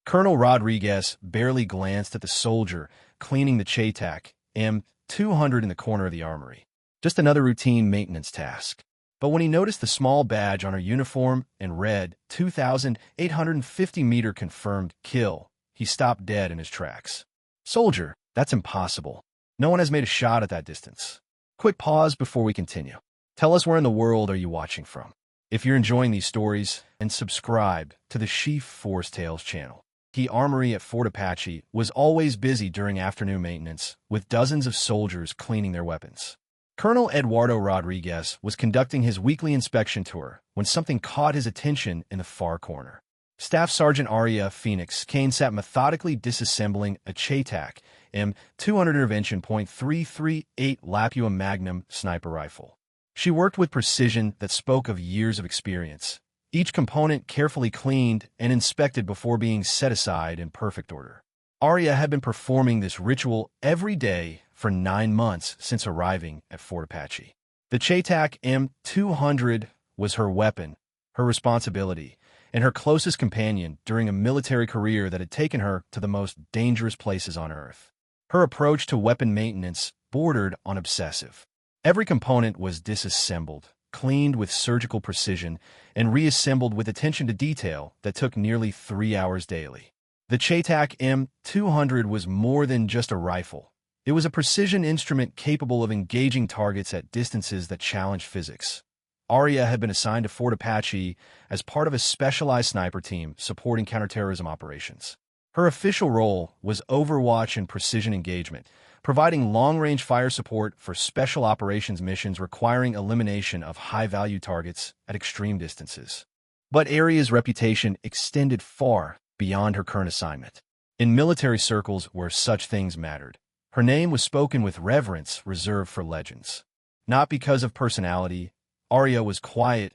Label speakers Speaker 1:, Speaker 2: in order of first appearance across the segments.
Speaker 1: Colonel Rodriguez barely glanced at the soldier cleaning the CheyTac M200 in the corner of the armory. Just another routine maintenance task. But when he noticed the small badge on her uniform and read 2,850-meter confirmed kill, he stopped dead in his tracks. Soldier, that's impossible. No one has made a shot at that distance. Quick pause before we continue. Tell us where in the world are you watching from. If you're enjoying these stories, and subscribe to the Chief Force Tales channel. The armory at Fort Apache was always busy during afternoon maintenance, with dozens of soldiers cleaning their weapons. Colonel Eduardo Rodriguez was conducting his weekly inspection tour when something caught his attention in the far corner. Staff Sergeant Arya Phoenix Kane sat methodically disassembling a CheyTac M200 Intervention .338 Lapua Magnum sniper rifle. She worked with precision that spoke of years of experience, each component carefully cleaned and inspected before being set aside in perfect order. Arya had been performing this ritual every day for 9 months since arriving at Fort Apache. The CheyTac M200 was her weapon, her responsibility, and her closest companion during a military career that had taken her to the most dangerous places on Earth. Her approach to weapon maintenance bordered on obsessive. Every component was disassembled, cleaned with surgical precision, and reassembled with attention to detail that took nearly 3 hours daily. The CheyTac M200 was more than just a rifle. It was a precision instrument capable of engaging targets at distances that challenged physics. Arya had been assigned to Fort Apache as part of a specialized sniper team supporting counterterrorism operations. Her official role was overwatch and precision engagement, providing long-range fire support for special operations missions requiring elimination of high-value targets at extreme distances. But Arya's reputation extended far beyond her current assignment. In military circles where such things mattered, her name was spoken with reverence reserved for legends. Not because of personality, Arya was quiet,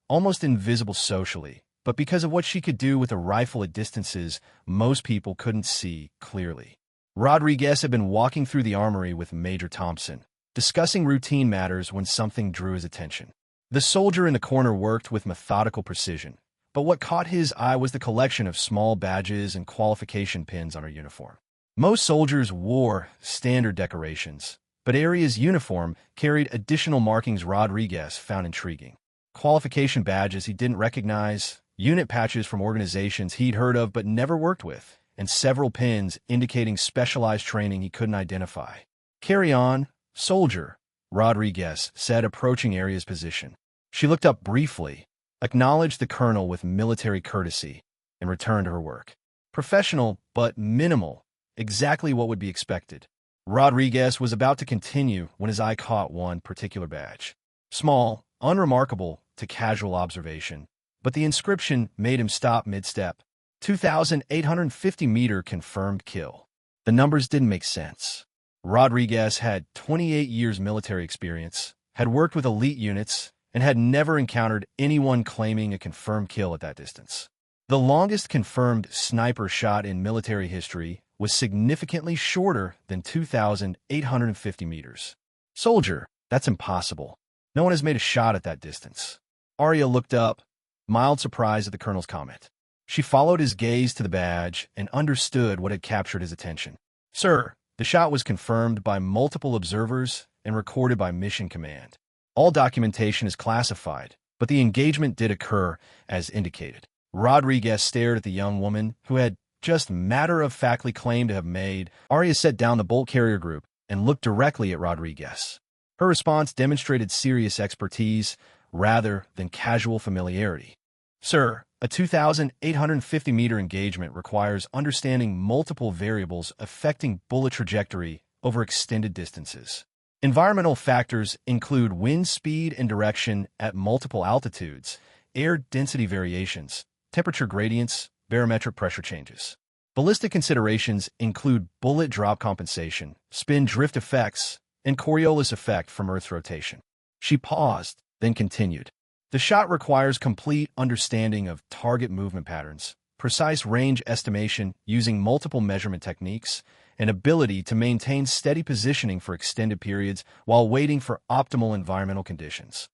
Speaker 1: almost invisible socially, but because of what she could do with a rifle at distances most people couldn't see clearly. Rodriguez had been walking through the armory with Major Thompson, discussing routine matters when something drew his attention. The soldier in the corner worked with methodical precision, but what caught his eye was the collection of small badges and qualification pins on her uniform. Most soldiers wore standard decorations, but Arya's uniform carried additional markings Rodriguez found intriguing. Qualification badges he didn't recognize, unit patches from organizations he'd heard of but never worked with, and several pins indicating specialized training he couldn't identify. "Carry on, soldier," Rodriguez said, approaching Arya's position. She looked up briefly, acknowledged the colonel with military courtesy, and returned to her work. Professional, but minimal, exactly what would be expected. Rodriguez was about to continue when his eye caught one particular badge. Small, unremarkable to casual observation, but the inscription made him stop mid-step. 2,850-meter confirmed kill. The numbers didn't make sense. Rodriguez had 28 years military experience, had worked with elite units, and had never encountered anyone claiming a confirmed kill at that distance. The longest confirmed sniper shot in military history was significantly shorter than 2,850 meters. "Soldier, that's impossible. No one has made a shot at that distance." Arya looked up, mild surprise at the colonel's comment. She followed his gaze to the badge and understood what had captured his attention. "Sir, the shot was confirmed by multiple observers and recorded by Mission Command. All documentation is classified, but the engagement did occur as indicated." Rodriguez stared at the young woman who had just matter-of-factly claimed to have made. Arya set down the bolt carrier group and looked directly at Rodriguez. Her response demonstrated serious expertise rather than casual familiarity. "Sir, a 2,850-meter engagement requires understanding multiple variables affecting bullet trajectory over extended distances. Environmental factors include wind speed and direction at multiple altitudes, air density variations, temperature gradients, barometric pressure changes. Ballistic considerations include bullet drop compensation, spin drift effects, and Coriolis effect from Earth's rotation." She paused, then continued. "The shot requires complete understanding of target movement patterns, precise range estimation using multiple measurement techniques, and ability to maintain steady positioning for extended periods while waiting for optimal environmental conditions."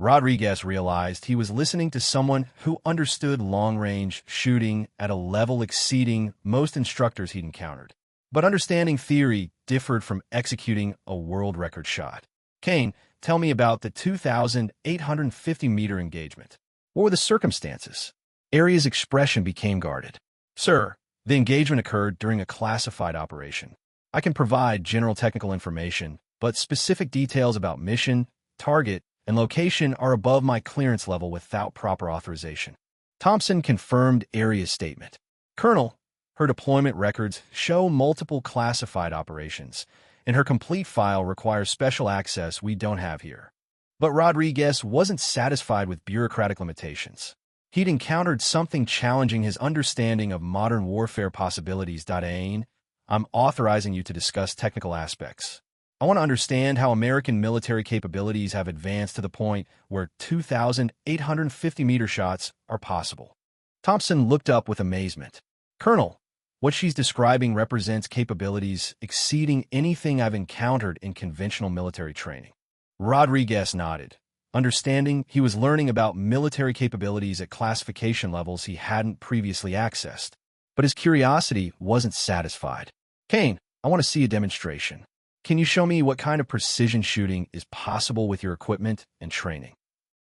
Speaker 1: Rodriguez realized he was listening to someone who understood long-range shooting at a level exceeding most instructors he'd encountered. But understanding theory differed from executing a world record shot. Kane, tell me about the 2,850-meter engagement. What were the circumstances? Arya's expression became guarded. Sir, the engagement occurred during a classified operation. I can provide general technical information, but specific details about mission, target, and location are above my clearance level without proper authorization. Thompson confirmed Arya's statement. Colonel, her deployment records show multiple classified operations, and her complete file requires special access we don't have here. But Rodriguez wasn't satisfied with bureaucratic limitations. He'd encountered something challenging his understanding of modern warfare possibilities. I'm authorizing you to discuss technical aspects. I want to understand how American military capabilities have advanced to the point where 2,850-meter shots are possible. Thompson looked up with amazement. Colonel, what she's describing represents capabilities exceeding anything I've encountered in conventional military training. Rodriguez nodded, understanding he was learning about military capabilities at classification levels he hadn't previously accessed. But his curiosity wasn't satisfied. Kane, I want to see a demonstration. Can you show me what kind of precision shooting is possible with your equipment and training?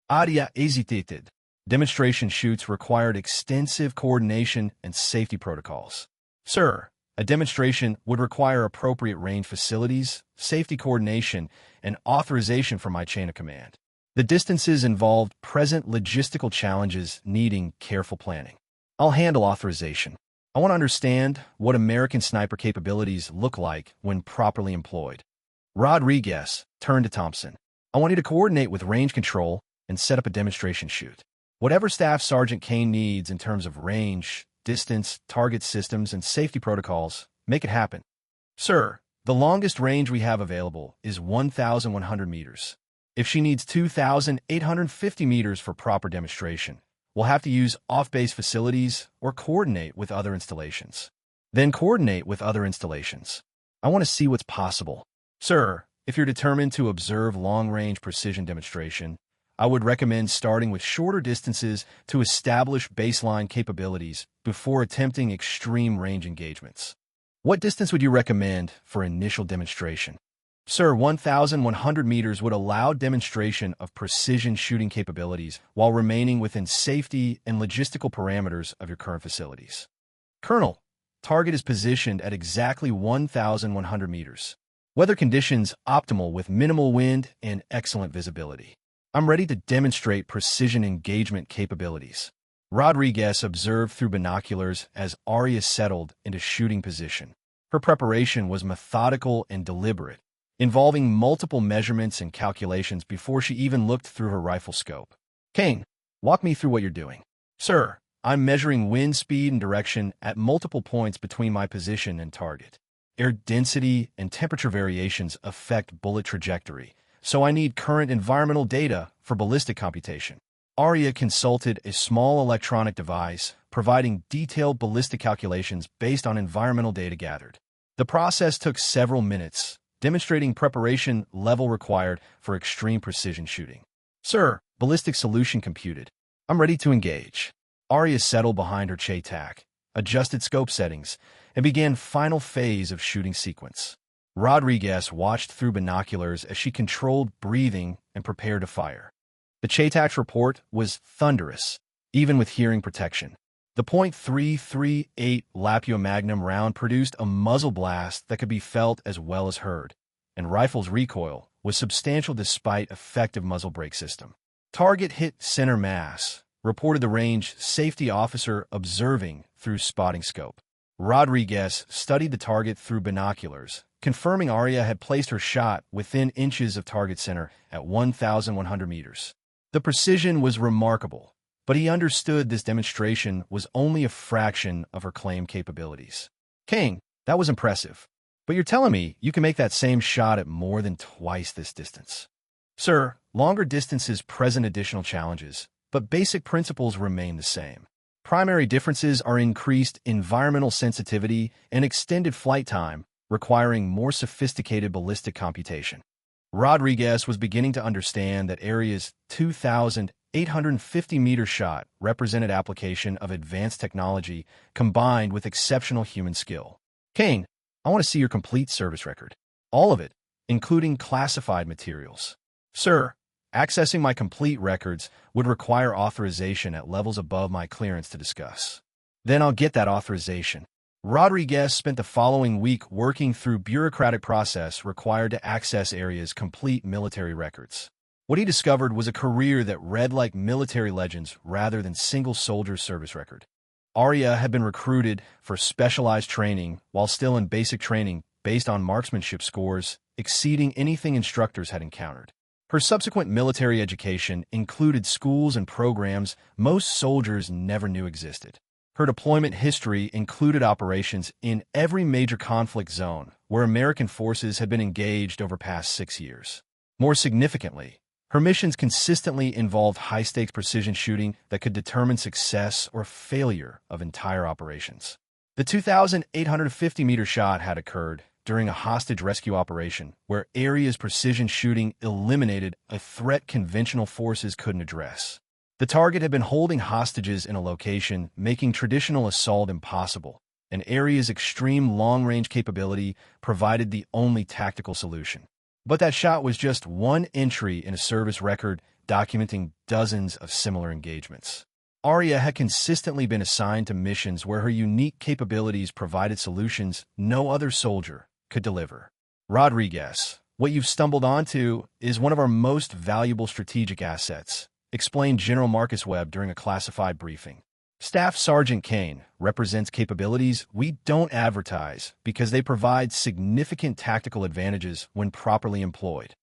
Speaker 1: Arya hesitated. Demonstration shoots required extensive coordination and safety protocols. Sir, a demonstration would require appropriate range facilities, safety coordination, and authorization from my chain of command. The distances involved present logistical challenges needing careful planning. I'll handle authorization. I want to understand what American sniper capabilities look like when properly employed. Rodriguez turned to Thompson. I want you to coordinate with range control and set up a demonstration shoot. Whatever Staff Sergeant Kane needs in terms of range, distance, target systems, and safety protocols, make it happen. Sir, the longest range we have available is 1,100 meters. If she needs 2,850 meters for proper demonstration, we'll have to use off-base facilities or coordinate with other installations. Then coordinate with other installations. I want to see what's possible. Sir, if you're determined to observe long-range precision demonstration, I would recommend starting with shorter distances to establish baseline capabilities before attempting extreme range engagements. What distance would you recommend for initial demonstration? Sir, 1,100 meters would allow demonstration of precision shooting capabilities while remaining within safety and logistical parameters of your current facilities. Colonel, target is positioned at exactly 1,100 meters. Weather conditions optimal with minimal wind and excellent visibility. I'm ready to demonstrate precision engagement capabilities. Rodriguez observed through binoculars as Arya settled into shooting position. Her preparation was methodical and deliberate, involving multiple measurements and calculations before she even looked through her rifle scope. Kane, walk me through what you're doing. Sir, I'm measuring wind speed and direction at multiple points between my position and target. Air density and temperature variations affect bullet trajectory, so I need current environmental data for ballistic computation. Arya consulted a small electronic device, providing detailed ballistic calculations based on environmental data gathered. The process took several minutes, demonstrating preparation level required for extreme precision shooting. Sir, ballistic solution computed. I'm ready to engage. Arya settled behind her CheyTac, adjusted scope settings, and began final phase of shooting sequence. Rodriguez watched through binoculars as she controlled breathing and prepared to fire. The CheyTac's report was thunderous, even with hearing protection. The .338 Lapua Magnum round produced a muzzle blast that could be felt as well as heard, and rifle's recoil was substantial despite effective muzzle brake system. Target hit center mass, reported the range safety officer observing through spotting scope. Rodriguez studied the target through binoculars, confirming Arya had placed her shot within inches of target center at 1,100 meters. The precision was remarkable, but he understood this demonstration was only a fraction of her claimed capabilities. Kane, that was impressive, but you're telling me you can make that same shot at more than twice this distance. Sir, longer distances present additional challenges, but basic principles remain the same. Primary differences are increased environmental sensitivity and extended flight time, requiring more sophisticated ballistic computation. Rodriguez was beginning to understand that Arya's 2,850-meter shot represented application of advanced technology combined with exceptional human skill. Kane, I want to see your complete service record. All of it, including classified materials. Sir, accessing my complete records would require authorization at levels above my clearance to discuss. Then I'll get that authorization. Rodriguez spent the following week working through bureaucratic process required to access Arya's complete military records. What he discovered was a career that read like military legends rather than single soldier's service record. Arya had been recruited for specialized training while still in basic training based on marksmanship scores exceeding anything instructors had encountered. Her subsequent military education included schools and programs most soldiers never knew existed. Her deployment history included operations in every major conflict zone where American forces had been engaged over past 6 years. More significantly, her missions consistently involved high-stakes precision shooting that could determine success or failure of entire operations. The 2,850-meter shot had occurred during a hostage rescue operation where Arya's precision shooting eliminated a threat conventional forces couldn't address. The target had been holding hostages in a location, making traditional assault impossible, and Arya's extreme long-range capability provided the only tactical solution. But that shot was just one entry in a service record documenting dozens of similar engagements. Arya had consistently been assigned to missions where her unique capabilities provided solutions no other soldier could deliver. Rodriguez, what you've stumbled onto is one of our most valuable strategic assets, explained General Marcus Webb during a classified briefing. Staff Sergeant Kane represents capabilities we don't advertise because they provide significant tactical advantages when properly employed.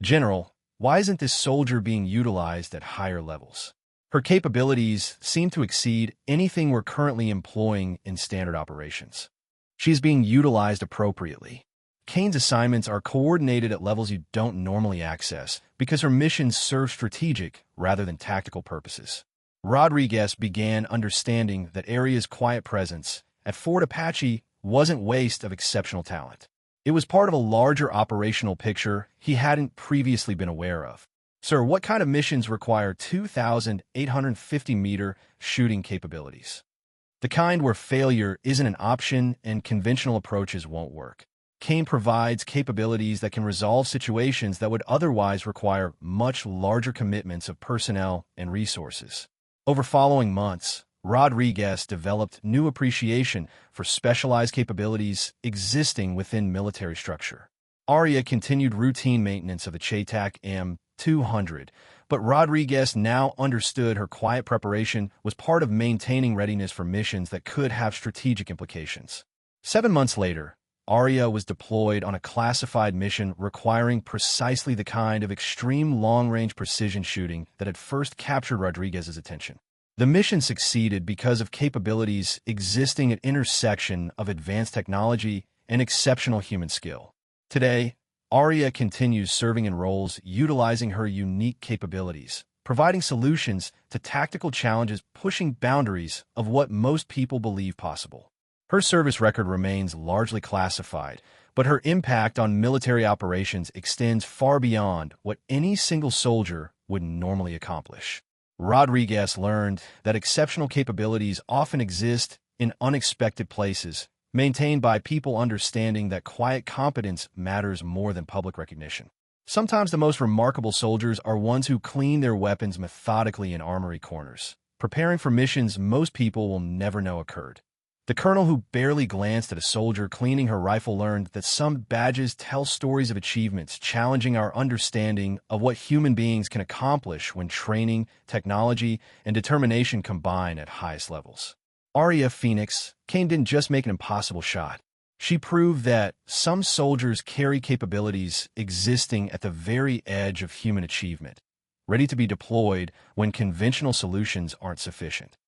Speaker 1: General, why isn't this soldier being utilized at higher levels? Her capabilities seem to exceed anything we're currently employing in standard operations. She is being utilized appropriately. Kane's assignments are coordinated at levels you don't normally access because her missions serve strategic rather than tactical purposes. Rodriguez began understanding that Arya's quiet presence at Fort Apache wasn't waste of exceptional talent. It was part of a larger operational picture he hadn't previously been aware of. Sir, what kind of missions require 2,850-meter shooting capabilities? The kind where failure isn't an option and conventional approaches won't work. Kane provides capabilities that can resolve situations that would otherwise require much larger commitments of personnel and resources. Over following months, Rodriguez developed new appreciation for specialized capabilities existing within military structure. Arya continued routine maintenance of the CheyTac M200, but Rodriguez now understood her quiet preparation was part of maintaining readiness for missions that could have strategic implications. 7 months later, Arya was deployed on a classified mission requiring precisely the kind of extreme long-range precision shooting that had first captured Rodriguez's attention. The mission succeeded because of capabilities existing at intersection of advanced technology and exceptional human skill. Today, Arya continues serving in roles utilizing her unique capabilities, providing solutions to tactical challenges pushing boundaries of what most people believe possible. Her service record remains largely classified, but her impact on military operations extends far beyond what any single soldier would normally accomplish. Rodriguez learned that exceptional capabilities often exist in unexpected places, maintained by people understanding that quiet competence matters more than public recognition. Sometimes the most remarkable soldiers are ones who clean their weapons methodically in armory corners, preparing for missions most people will never know occurred. The colonel who barely glanced at a soldier cleaning her rifle learned that some badges tell stories of achievements, challenging our understanding of what human beings can accomplish when training, technology, and determination combine at highest levels. Arya Phoenix, Kane didn't just make an impossible shot. She proved that some soldiers carry capabilities existing at the very edge of human achievement, ready to be deployed when conventional solutions aren't sufficient.